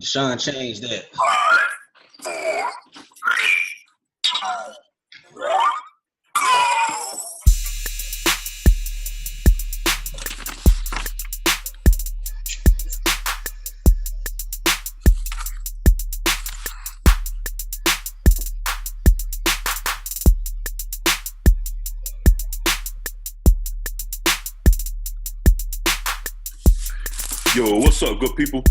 Deshaun changed that. 5, 4, 3, 2, 1, go. Yo, what's up, good people?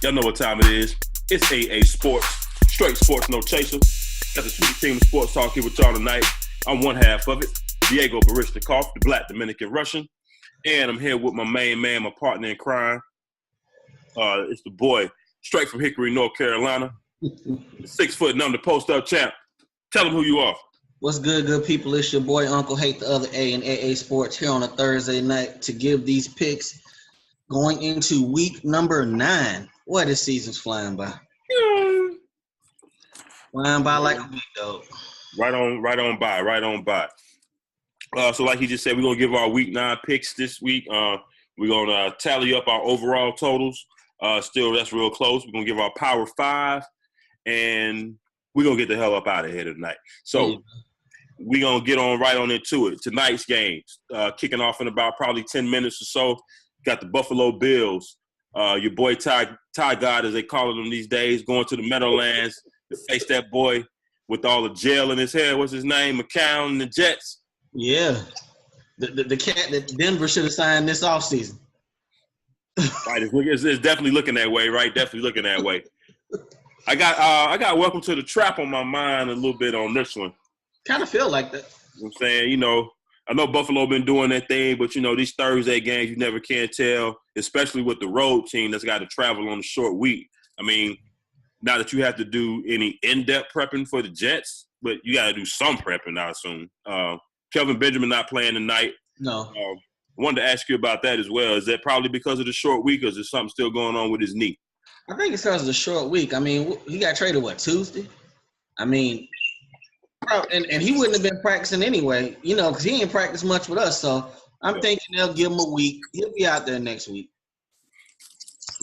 Y'all know what time it is. It's AA Sports, straight sports, no chaser. Got the sweet team of sports talk here with y'all tonight. I'm one half of it, Diego Barishnikov, the Black Dominican Russian, and I'm here with my main man, my partner in crime. It's the boy, straight from Hickory, North Carolina, 6 foot the post-up champ. Tell him who you are. What's good people? It's your boy Uncle Hate the Other A in AA Sports here on a Thursday night to give these picks going into week number 9. Boy, this season's flying by. Flying by like a week, though. Right on by. So like he just said, we're going to give our week 9 picks this week. We're going to tally up our overall totals. Still, that's real close. We're going to give our power 5, and we're going to get the hell up out of here tonight. So we're going to get right on into it. Tonight's games, kicking off in about probably 10 minutes or so. Got the Buffalo Bills, your boy Ty God, as they call him these days, going to the Meadowlands to face that boy with all the gel in his hair. What's his name? McCown and the Jets. Yeah. The cat that Denver should have signed this offseason. Right, it's definitely looking that way, right? Definitely looking that way. I got Welcome to the Trap on my mind a little bit on this one. Kind of feel like that. You know what I'm saying, I know Buffalo been doing their thing, but, these Thursday games, you never can tell, especially with the road team that's got to travel on a short week. I mean, not that you have to do any in-depth prepping for the Jets, but you got to do some prepping, I assume. Kelvin Benjamin not playing tonight. No. I wanted to ask you about that as well. Is that probably because of the short week, or is there something still going on with his knee? I think it's because of the short week. I mean, he got traded, Tuesday? I mean – and he wouldn't have been practicing anyway, because he ain't practiced much with us. So I'm thinking they'll give him a week. He'll be out there next week.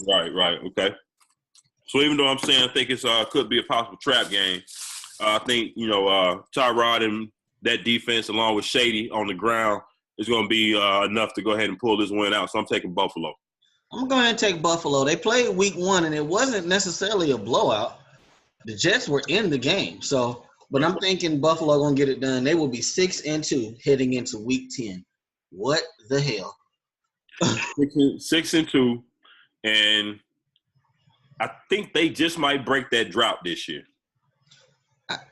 Right. Okay. So even though I'm saying I think it's could be a possible trap game, I think, Tyrod and that defense along with Shady on the ground is going to be enough to go ahead and pull this win out. So I'm taking Buffalo. I'm going to take Buffalo. They played week 1, and it wasn't necessarily a blowout. The Jets were in the game. So – but I'm thinking Buffalo going to get it done. They will be 6-2 heading into week 10. What the hell? 6-2, and I think they just might break that drought this year.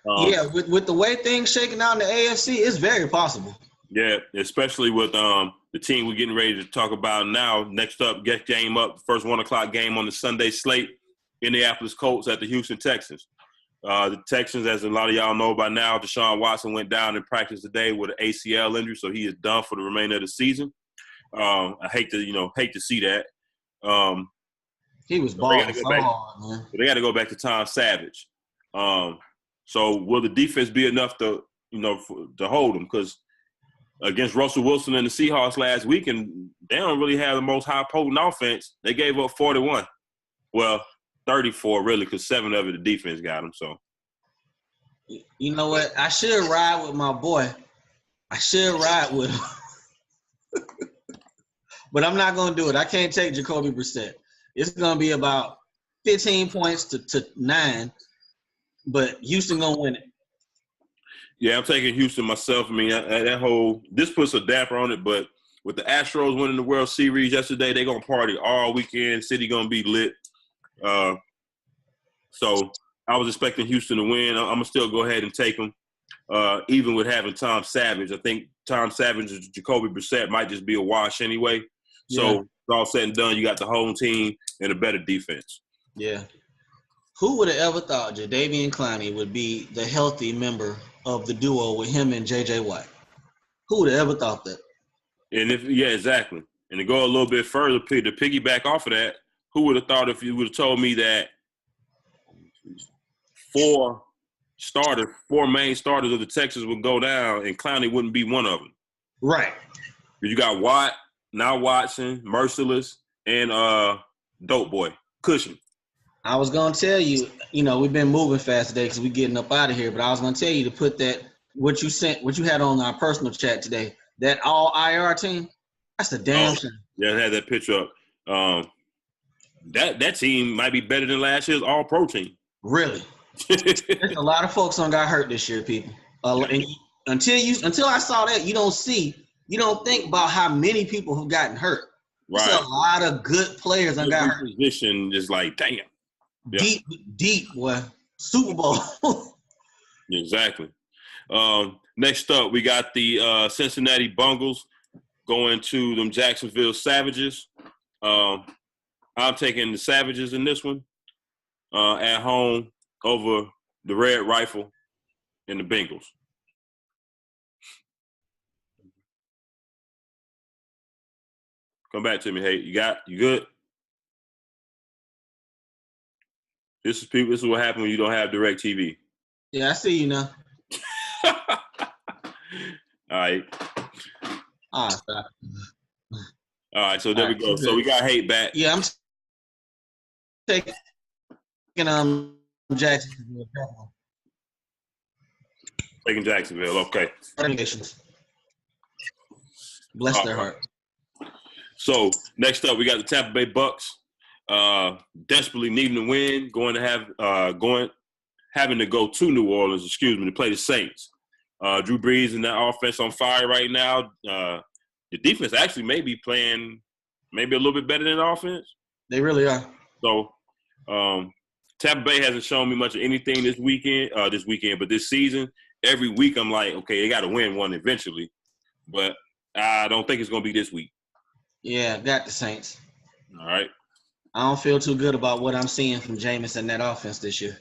With the way things shaking out in the AFC, it's very possible. Yeah, especially with the team we're getting ready to talk about now. Next up, get game up, first 1 o'clock game on the Sunday slate, Indianapolis Colts at the Houston Texans. The Texans, as a lot of y'all know by now, Deshaun Watson went down in practice today with an ACL injury, so he is done for the remainder of the season. I hate to see that. He was balling so hard, man. They got to go back to Tom Savage. So will the defense be enough to hold them? Because against Russell Wilson and the Seahawks last week, and they don't really have the most high potent offense. They gave up 41. Well, 34 really, because 7 of it the defense got them. So, you know what? I should ride with my boy. I should ride with him, but I'm not gonna do it. I can't take Jacoby Brissett. It's gonna be about 15 points to 9, but Houston gonna win it. Yeah, I'm taking Houston myself. I mean, this puts a damper on it, but with the Astros winning the World Series yesterday, they're gonna party all weekend. City gonna be lit. So I was expecting Houston to win. I'm going to still go ahead and take them, even with having Tom Savage. I think Tom Savage and Jacoby Brissett might just be a wash anyway. So it's all said and done, you got the home team and a better defense. Yeah. Who would have ever thought Jadeveon Clowney would be the healthy member of the duo with him and J.J. Watt? Who would have ever thought that? And exactly. And to go a little bit further, to piggyback off of that, who would have thought if you would have told me that 4 main starters of the Texans would go down and Clowney wouldn't be one of them? Right. You got Watt, now Watson, Merciless, and Dope Boy, Cushing. I was gonna tell you, we've been moving fast today because we're getting up out of here. But I was gonna tell you to put that what you had on our personal chat today. That all IR team. That's a damn shame. Yeah, I had that picture up. That team might be better than last year's All Pro team. Really, there's a lot of folks on got hurt this year, people. And until I saw that, you don't think about how many people have gotten hurt. Right. There's a lot of good players that got hurt. Position is like, damn. Yeah. Deep, boy. Super Bowl. Exactly. Next up, we got the Cincinnati Bungles going to them Jacksonville Savages. I'm taking the Savages in this one at home over the Red Rifle and the Bengals. Come back to me. Hey, you good? This is what happens when you don't have DirecTV. Yeah, I see you now. All right. All right, so there we go. So we got Hate back. Yeah, I'm taking Jacksonville. Taking Jacksonville, okay. Bless their heart. So next up, we got the Tampa Bay Bucks. Desperately needing to win, having to go to New Orleans, to play the Saints. Drew Brees and that offense on fire right now. The defense actually may be playing maybe a little bit better than the offense. They really are. So Tampa Bay hasn't shown me much of anything this weekend, but this season, every week I'm like, okay, they got to win one eventually. But I don't think it's going to be this week. Yeah, got the Saints. All right. I don't feel too good about what I'm seeing from Jameis and that offense this year.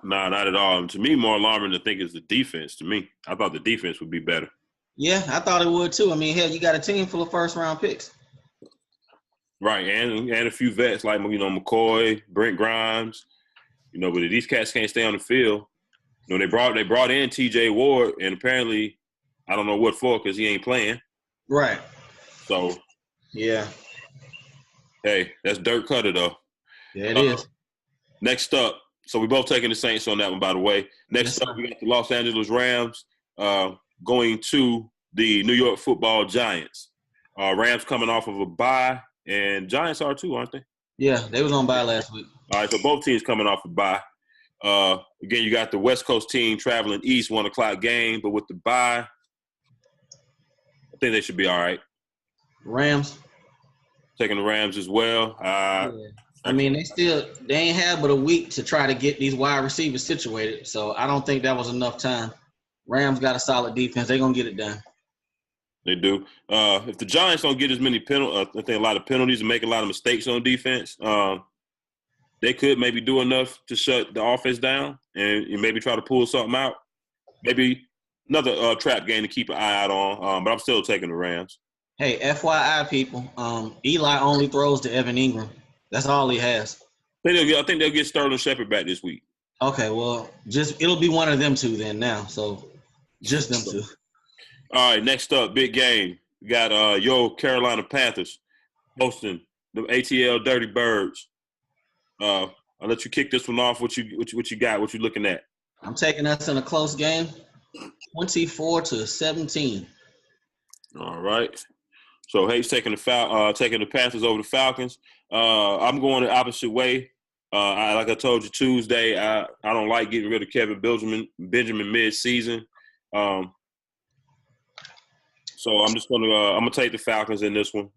Nah, not at all. And to me, more alarming to think is the defense. To me, I thought the defense would be better. Yeah, I thought it would too. I mean, hell, you got a team full of first-round picks. Right, and a few vets like McCoy, Brent Grimes. But if these cats can't stay on the field, they brought in T.J. Ward, and apparently, I don't know what for because he ain't playing. Right. So. Yeah. Hey, that's Dirk Cutter though. Yeah, it is. Next up, so we both taking the Saints on that one, by the way. Next up, we got the Los Angeles Rams going to the New York Football Giants. Rams coming off of a bye, and Giants are too, aren't they? Yeah, they was on bye last week. All right, so both teams coming off a bye. Again, you got the West Coast team traveling east, 1 o'clock game, but with the bye, I think they should be all right. Rams. Taking the Rams as well. Yeah. I mean, they ain't had but a week to try to get these wide receivers situated. So I don't think that was enough time. Rams got a solid defense. They're going to get it done. They do. If the Giants don't get as many penalties, I think a lot of penalties and make a lot of mistakes on defense, they could maybe do enough to shut the offense down and maybe try to pull something out. Maybe another trap game to keep an eye out on, but I'm still taking the Rams. Hey, FYI, people, Eli only throws to Evan Ingram. That's all he has. I think they'll get Sterling Shepard back this week. Okay, well, it'll be one of them two then now. So just them two. All right, next up, big game. We got your Carolina Panthers hosting the ATL Dirty Birds. I'll let you kick this one off. What you got? What you looking at? I'm taking us in a close game, 24-17. All right. So Hate's taking the Panthers over the Falcons. I'm going the opposite way. Like I told you Tuesday, I don't like getting rid of Kevin Benjamin mid-season. So I'm just gonna take the Falcons in this one.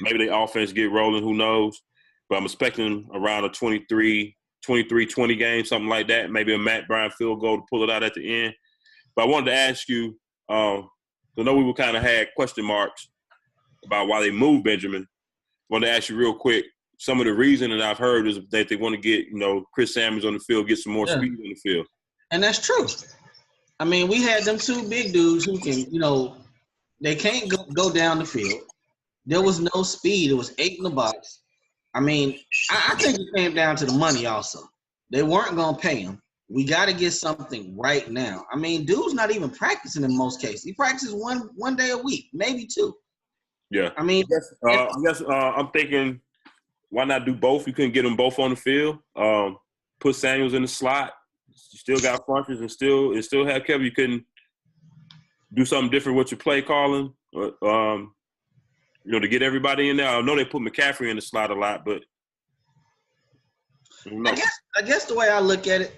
Maybe the offense get rolling, who knows? But I'm expecting around a 23-20 game, something like that. Maybe a Matt Bryant field goal to pull it out at the end. But I wanted to ask you, I know we kind of had question marks about why they moved Benjamin. I wanted to ask you real quick, some of the reason that I've heard is that they want to get, Chris Samuels on the field, get some more speed on the field. And that's true. I mean, we had them two big dudes who can, they can't go down the field. There was no speed. It was 8 in the box. I mean, I think it came down to the money also. They weren't going to pay him. We got to get something right now. I mean, dude's not even practicing in most cases. He practices one day a week, maybe 2. Yeah. I mean, I guess I'm thinking why not do both? You couldn't get them both on the field. Put Samuels in the slot. You still got Funches and still have Kevin. You couldn't do something different with your play calling, to get everybody in there. I know they put McCaffrey in the slot a lot, but I guess the way I look at it,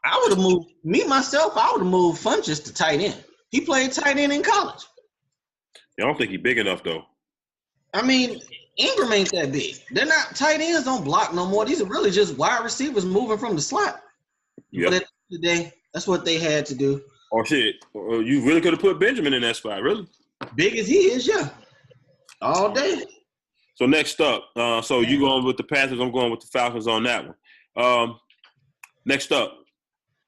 I would have moved Funches to tight end. He played tight end in college. I don't think he's big enough though. I mean, Ingram ain't that big. They're not tight ends. Don't block no more. These are really just wide receivers moving from the slot. Yep. But at the end of the day, that's what they had to do. Oh shit! You really could have put Benjamin in that spot, really. Big as he is, yeah, all day. So next up, so you going with the Panthers? I'm going with the Falcons on that one. Next up,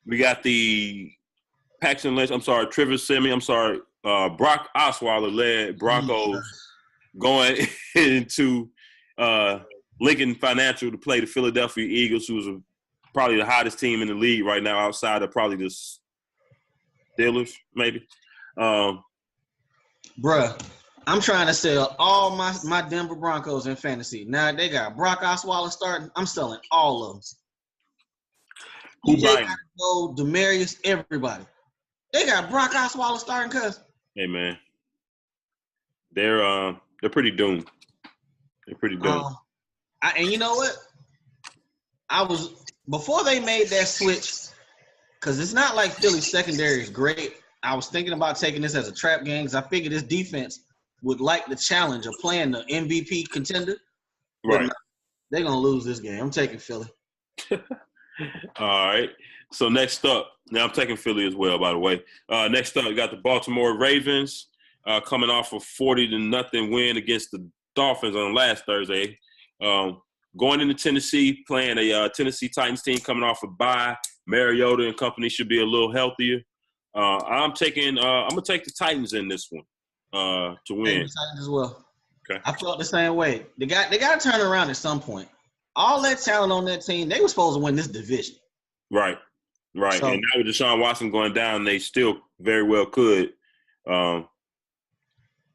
we got the Paxton Lynch. Trevor Siemian. Brock Osweiler led Broncos going into Lincoln Financial to play the Philadelphia Eagles, who's probably the hottest team in the league right now, outside of probably the Steelers, maybe. Bruh, I'm trying to sell all my Denver Broncos in fantasy. Now they got Brock Osweiler starting. I'm selling all of them. Who DJ buying? Go, Demarius, everybody. They got Brock Osweiler starting, cuz. Hey man, they're pretty doomed. They're pretty doomed. And you know what? Before they made that switch, because it's not like Philly's secondary is great. I was thinking about taking this as a trap game because I figured this defense would like the challenge of playing the MVP contender. Right. They're going to lose this game. I'm taking Philly. All right. So next up, now I'm taking Philly as well, by the way. Next up, we got the Baltimore Ravens coming off a 40-0 win against the Dolphins on last Thursday. Going into Tennessee, playing a Tennessee Titans team coming off a bye. Mariota and company should be a little healthier. I'm gonna take the Titans in this one to win. Titans as well. Okay. I felt the same way. They got to turn around at some point. All that talent on that team, they were supposed to win this division. Right. So, and now with Deshaun Watson going down, they still very well could. Like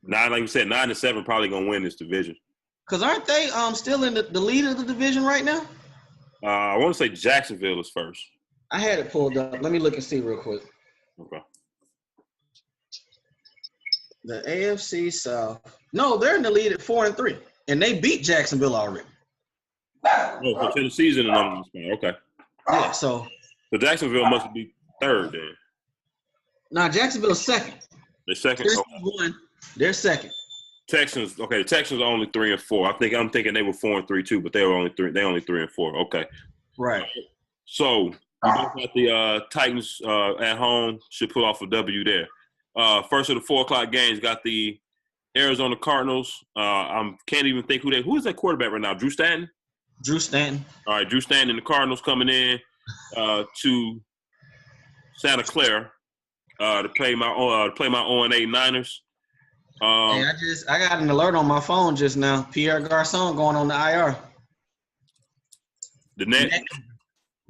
you said, 9-7 probably gonna win this division. Because aren't they still in the lead of the division right now? I want to say Jacksonville is first. I had it pulled up. Let me look and see real quick. Okay. The AFC South. No, they're in the lead at 4-3, and they beat Jacksonville already. Oh, so Tennessee's in the number one spot. Okay. Yeah, so Jacksonville must be third then. Now Jacksonville's second. They're second. They're one. They're second. Texans. Okay, the Texans are only 3-4. I'm thinking they were 4-3 too, but they were only 3. They only 3-4. Okay. Right. So we both got the Titans at home. Should pull off a W there. First of the 4:00 games got the Arizona Cardinals. Can't even think who is that quarterback right now? Drew Stanton. All right, Drew Stanton and the Cardinals coming in to Santa Clara to play my 0-8 Niners. Hey, I got an alert on my phone just now. Pierre Garçon going on the IR. The net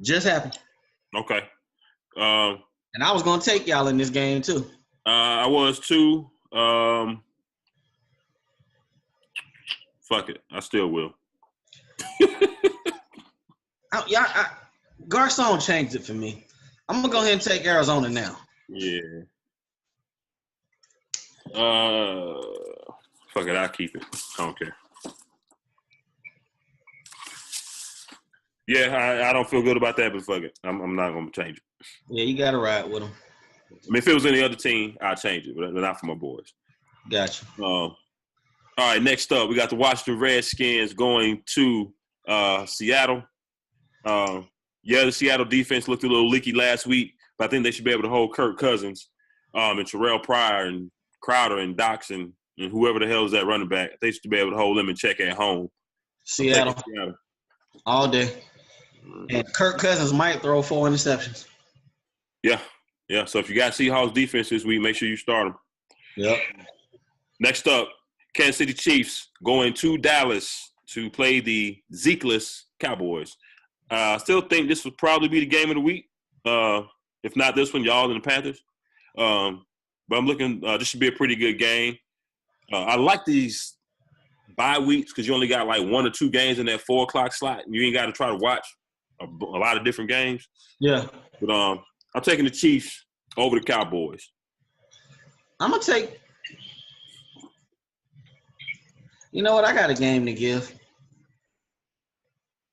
just happened. Okay. And I was gonna take y'all in this game too. I was too. Fuck it, I still will. Garcon changed it for me. I'm gonna go ahead and take Arizona now. Yeah. Fuck it, I'll keep it. I don't care. Yeah, I don't feel good about that, but fuck it. I'm not gonna change it. Yeah, you gotta ride with them. I mean, if it was any other team, I'd change it, but not for my boys. Gotcha. All right, next up, we got the Washington Redskins going to Seattle. The Seattle defense looked a little leaky last week, but I think they should be able to hold Kirk Cousins and Terrell Pryor and Crowder and Dox and whoever the hell is that running back. They should be able to hold them in check at home. Seattle. All day. And Kirk Cousins might throw 4 interceptions. Yeah. So if you got Seahawks defense this week, make sure you start them. Yep. Next up, Kansas City Chiefs going to Dallas to play the Zekeless Cowboys. I still think this would probably be the game of the week. If not this one, y'all and the Panthers. But I'm looking. This should be a pretty good game. I like these bye weeks because you only got like 1 or 2 games in that 4 o'clock slot, and you ain't got to try to watch a lot of different games. Yeah. But I'm taking the Chiefs over the Cowboys. I'm going to take – you know what? I got a game to give.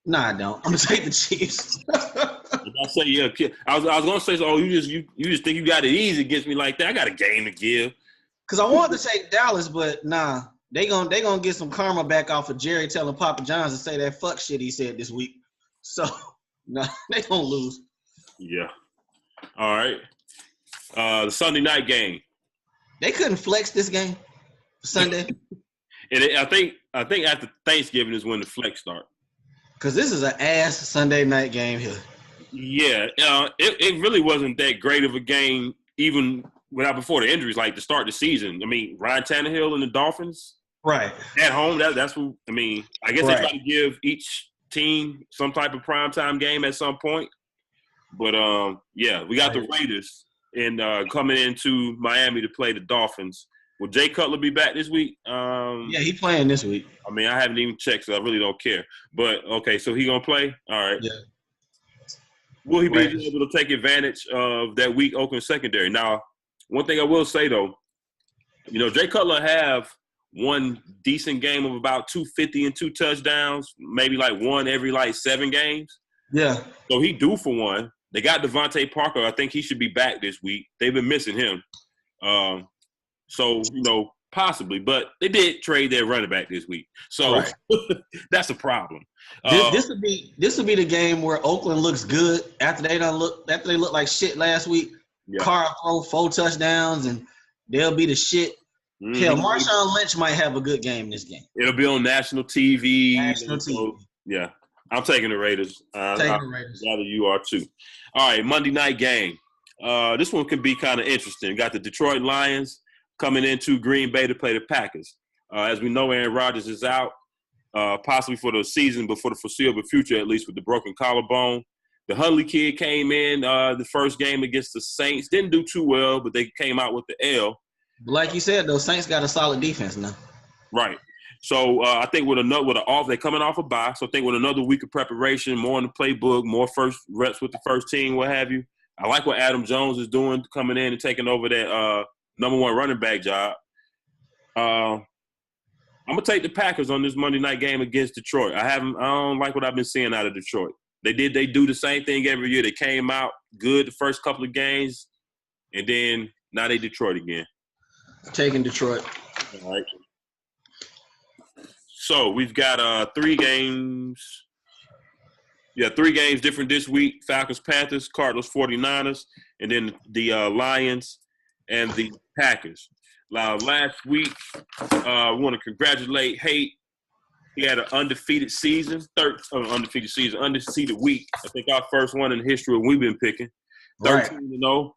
No, I don't. I'm going to take the Chiefs. I say, yeah, I was going to say, so, you just think you got it easy against me like that. I got a game to give. Because I wanted to take Dallas, but nah. They gonna get some karma back off of Jerry telling Papa John's to say that fuck shit he said this week. So, nah, they gonna lose. Yeah. All right. The Sunday night game. They couldn't flex this game Sunday. And I think after Thanksgiving is when the flex start. Because this is an ass Sunday night game here. Yeah. It really wasn't that great of a game even before the injuries, like to start the season. I mean, Ryan Tannehill and the Dolphins. Right. At home, that's what I mean. I guess Right. they try to give each team some type of primetime game at some point. But yeah, we got the Raiders and coming into Miami to play the Dolphins. Will Jay Cutler be back this week? Yeah, he playing this week. I mean, I haven't even checked, so I really don't care. But okay, so he gonna play? All right. Yeah. Will he be Raiders. able to take advantage of that weak Oakland secondary? Now, one thing I will say though, Jay Cutler have one decent game of about 250 and 2 touchdowns, maybe like one every like 7 games. Yeah. So he due for one. They got Devontae Parker. I think he should be back this week. They've been missing him. So, possibly. But they did trade their running back this week. So Right. that's a problem. This would be the game where Oakland looks good after they look like shit last week. Yeah. Carr throw 4 touchdowns and they'll be the shit. Mhm. Hell, Marshawn Lynch might have a good game this game. It'll be on national TV. National TV. Yeah. I'm taking the Raiders. Taking the Raiders. Rather you are too. All right, Monday night game. This one can be kind of interesting. Got the Detroit Lions coming into Green Bay to play the Packers. As we know, Aaron Rodgers is out, possibly for the season, but for the foreseeable future, at least with the broken collarbone. The Hundley kid came in the first game against the Saints. Didn't do too well, but they came out with the L. Like you said, those Saints got a solid defense now. Right. So I think they're coming off a bye. So I think with another week of preparation, more in the playbook, more first reps with the first team, what have you. I like what Adam Jones is doing, coming in and taking over that number 1 running back job. I'm gonna take the Packers on this Monday night game against Detroit. I don't like what I've been seeing out of Detroit. They do the same thing every year. They came out good the first couple of games, and then now they Detroit again. Taking Detroit. All right. So we've got 3 games. Yeah, 3 games different this week. Falcons, Panthers, Cardinals, 49ers, and then the Lions and the Packers. Last week, I want to congratulate Haight. He had an undefeated season, undefeated week. I think our first one in the history of we've been picking. 13-0.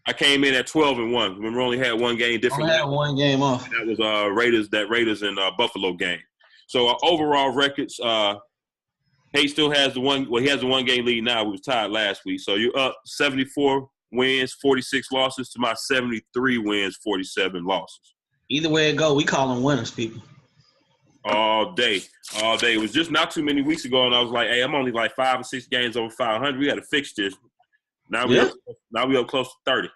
I came in at 12-1. Remember, we only had 1 game different. I had 1 game off. That was Raiders and Buffalo game. So overall records, Haight still has the one. Well, he has the 1 game lead now. We was tied last week. So you're up 74 wins, 46 losses to my 73 wins, 47 losses. Either way it go, we call them winners, people. All day. It was just not too many weeks ago, and I was like, hey, I'm only like 5 or 6 games over 500. We got to fix this. Now we up close to 30.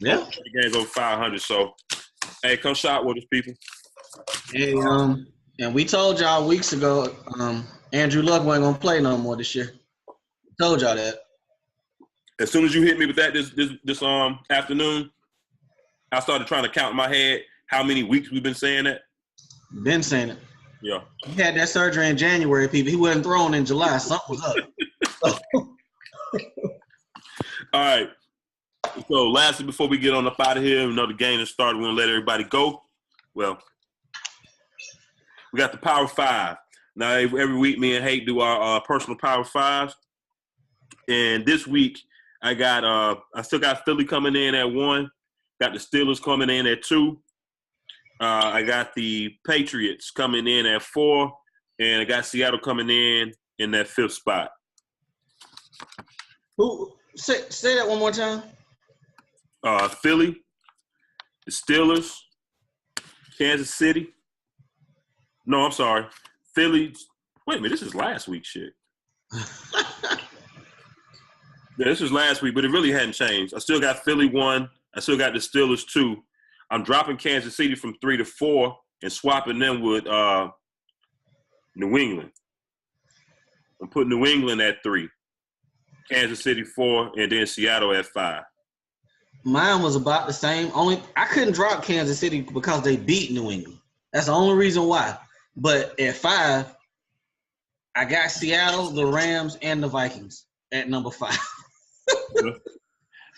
Yeah. 30 games over 500. So, hey, come shop with us, people. Hey, and we told y'all weeks ago, Andrew Luck wasn't gonna play no more this year. Told y'all that. As soon as you hit me with that this afternoon, I started trying to count in my head how many weeks we've been saying that. Been saying it. Yeah. He had that surgery in January, people. He wasn't thrown in July. Something was up. All right. So, lastly, before we get on up out of here, the game has started. We're going to let everybody go. Well, we got the Power 5. Now, every week, me and Haight do our personal Power 5s. And this week, I still got Philly coming in at 1. Got the Steelers coming in at 2. I got the Patriots coming in at 4. And I got Seattle coming in that 5th spot. Who say that one more time? Philly, the Steelers, Kansas City, No, I'm sorry. Philly. Wait a minute. This is last week's shit. Yeah, this was last week, but it really hadn't changed. I still got Philly 1. I still got the Steelers 2. I'm dropping Kansas City from 3 to 4 and swapping them with New England. I'm putting New England at 3, Kansas City 4, and then Seattle at 5. Mine was about the same. Only I couldn't drop Kansas City because they beat New England. That's the only reason why. But at 5, I got Seattle, the Rams, and the Vikings at number 5.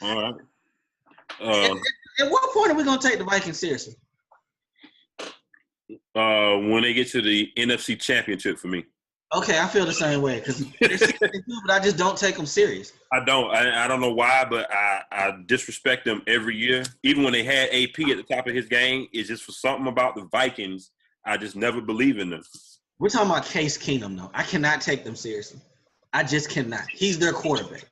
All right. At what point are we going to take the Vikings seriously? When they get to the NFC Championship for me. Okay, I feel the same way because they're 6-2, but I just don't take them serious. I don't know why, but I disrespect them every year. Even when they had AP at the top of his game, it's just for something about the Vikings. I just never believe in them. We're talking about Case Keenum, though. I cannot take them seriously. I just cannot. He's their quarterback.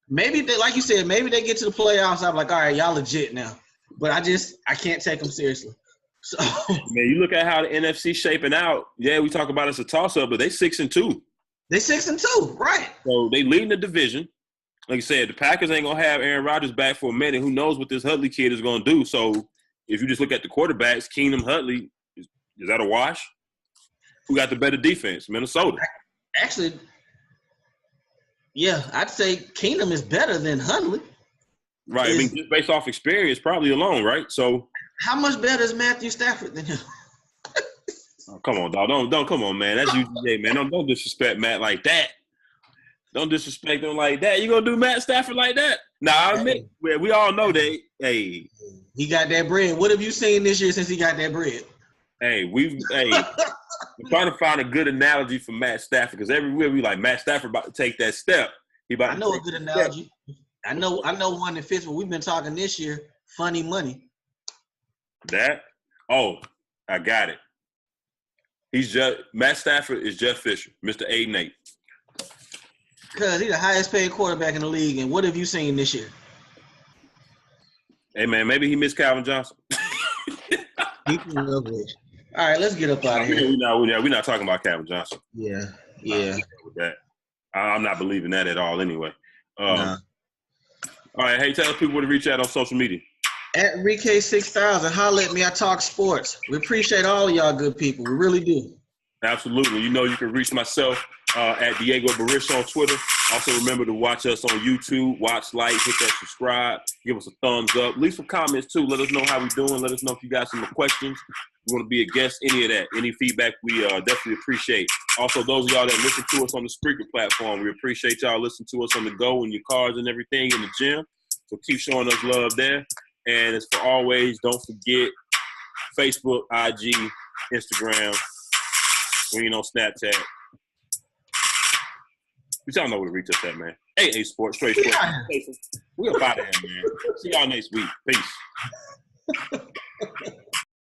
Maybe they, like you said, maybe they get to the playoffs. I'm like, all right, y'all legit now. But I can't take them seriously. So man, you look at how the NFC shaping out. Yeah, we talk about it's a toss-up, but they 6-2. They 6-2, right? So they leading the division. Like I said, the Packers ain't gonna have Aaron Rodgers back for a minute. Who knows what this Hudley kid is gonna do? So if you just look at the quarterbacks, Keenum, Hudley, is that a wash? Who got the better defense? Minnesota. Actually, yeah, I'd say Keenum is better than Hundley. Right. I mean, just based off experience, probably alone, right? So how much better is Matthew Stafford than him? Oh, come on, dog. Don't come on, man. That's UGA, man. Don't disrespect Matt like that. Don't disrespect him like that. You gonna do Matt Stafford like that? Nah, I admit, we all know that. Hey, he got that bread. What have you seen this year since he got that bread? We're trying to find a good analogy for Matt Stafford because everywhere we like Matt Stafford about to take that step. I know a good analogy. I know one that fits what we've been talking this year. Funny money. That? Oh, I got it. Matt Stafford is Jeff Fisher, Mr. 8-8. Because he's the highest paid quarterback in the league. And what have you seen this year? Hey, man, maybe he missed Calvin Johnson. All right, let's get up out of here. We're not talking about Calvin Johnson. Yeah. With that. I'm not believing that at all anyway. Nah. All right, hey, tell people where to reach out on social media. At RK6000, holla at me. I talk sports. We appreciate all of y'all good people. We really do. Absolutely. You know you can reach myself at Diego Barish on Twitter. Also remember to watch us on YouTube. Watch, like, hit that subscribe. Give us a thumbs up. Leave some comments, too. Let us know how we're doing. Let us know if you got some questions. You want to be a guest, any of that. Any feedback we definitely appreciate. Also, those of y'all that listen to us on the Spreaker platform, we appreciate y'all listening to us on the go in your cars and everything in the gym. So keep showing us love there. And as for always, don't forget Facebook, IG, Instagram. We ain't on Snapchat. Y'all know where to reach us at, man. AA Sports, Straight Sports. We up out of here, man. See y'all next week. Peace.